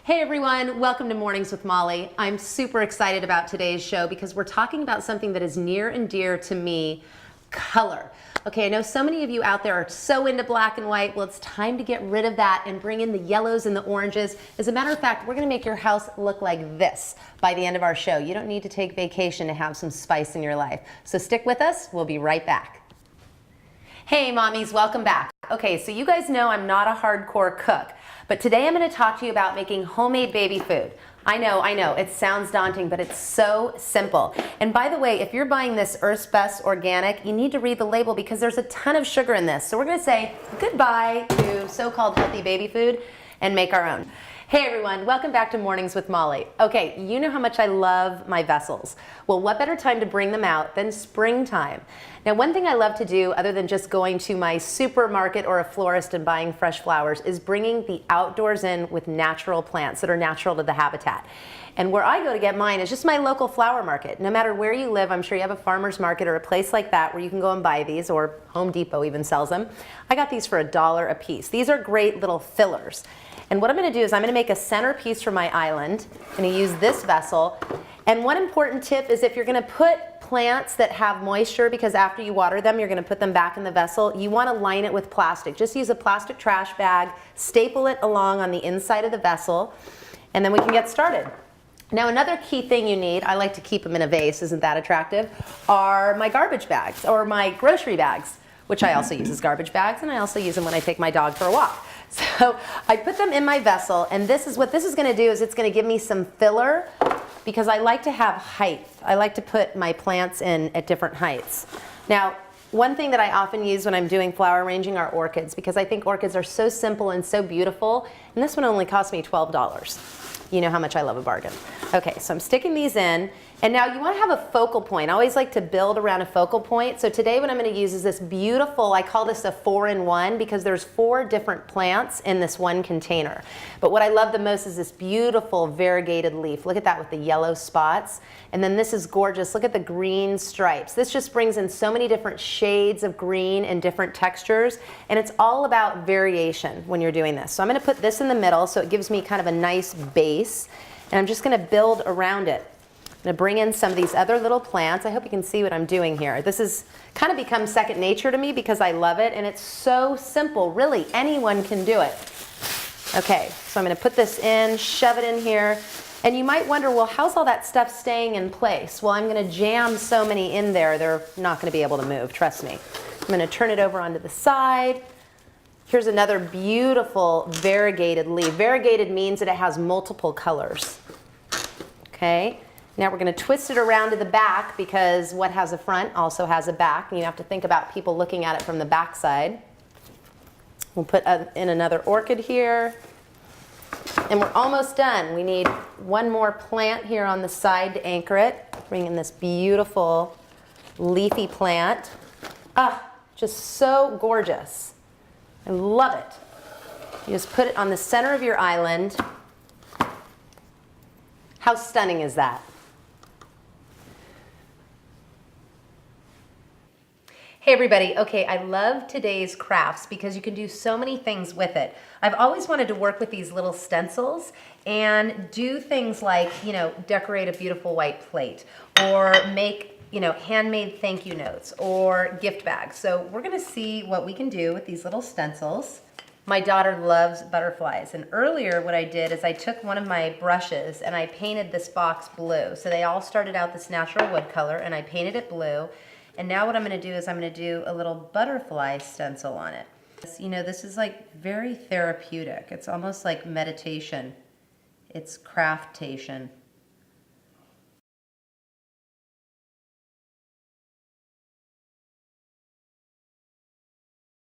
Hey everyone, welcome to Mornings with Molly. I'm super excited about today's show because we're talking about something that is near and dear to me, color. Okay, I know so many of you out there are so into black and white. Well, it's time to get rid of that and bring in the yellows and the oranges. As a matter of fact, we're gonna make your house look like this by the end of our show. You don't need to take vacation to have some spice in your life. So stick with us, we'll be right back. Hey mommies, welcome back. Okay, so you guys know I'm not a hardcore cook, but today I'm going to talk to you about making homemade baby food. I know, it sounds daunting, but it's so simple. And by the way, if you're buying this Earth's Best Organic, you need to read the label because there's a ton of sugar in this. So we're going to say goodbye to so-called healthy baby food and make our own. Hey everyone, welcome back to Mornings with Molly. Okay, you know how much I love my vessels. Well, what better time to bring them out than springtime? Now, one thing I love to do, other than just going to my supermarket or a florist and buying fresh flowers, is bringing the outdoors in with natural plants that are natural to the habitat. And where I go to get mine is just my local flower market. No matter where you live, I'm sure you have a farmer's market or a place like that where you can go and buy these, or Home Depot even sells them. I got these for $1 a piece. These are great little fillers. And what I'm going to do is I'm going to make a centerpiece for my island. I'm going to use this vessel. And one important tip is if you're going to put plants that have moisture, because after you water them, you're going to put them back in the vessel, you want to line it with plastic. Just use a plastic trash bag, staple it along on the inside of the vessel, and then we can get started. Now, another key thing you need, I like to keep them in a vase, isn't that attractive, are my garbage bags or my grocery bags, which I also use as garbage bags, and I also use them when I take my dog for a walk. So I put them in my vessel, and this is what this is going to do is it's going to give me some filler because I like to have height. I like to put my plants in at different heights. Now, one thing that I often use when I'm doing flower arranging are orchids because I think orchids are so simple and so beautiful, and this one only cost me $12. You know how much I love a bargain. Okay, so I'm sticking these in, and now you want to have a focal point. I always like to build around a focal point. So today what I'm going to use is this beautiful, I call this a 4-in-1 because there's 4 different plants in this one container. But what I love the most is this beautiful variegated leaf. Look at that with the yellow spots. And then this is gorgeous. Look at the green stripes. This just brings in so many different shades of green and different textures. And it's all about variation when you're doing this. So I'm going to put this in the middle so it gives me kind of a nice base. And I'm just going to build around it. I'm going to bring in some of these other little plants. I hope you can see what I'm doing here. This has kind of become second nature to me because I love it. And it's so simple. Really, anyone can do it. Okay, so I'm going to put this in, shove it in here. And you might wonder, well, how's all that stuff staying in place? Well, I'm going to jam so many in there, they're not going to be able to move, trust me. I'm going to turn it over onto the side. Here's another beautiful variegated leaf. Variegated means that it has multiple colors. Okay, now we're going to twist it around to the back because what has a front also has a back. And you have to think about people looking at it from the back side. We'll put in another orchid here. And we're almost done. We need one more plant here on the side to anchor it. Bring in this beautiful leafy plant. Ah, just so gorgeous. I love it. You just put it on the center of your island. How stunning is that? Hey everybody, okay, I love today's crafts because you can do so many things with it. I've always wanted to work with these little stencils and do things like, decorate a beautiful white plate or make, handmade thank you notes or gift bags. So we're gonna see what we can do with these little stencils. My daughter loves butterflies, and earlier what I did is I took one of my brushes and I painted this box blue. So they all started out this natural wood color and I painted it blue. And now what I'm going to do is I'm going to do a little butterfly stencil on it. This is like very therapeutic. It's almost like meditation. It's craftation.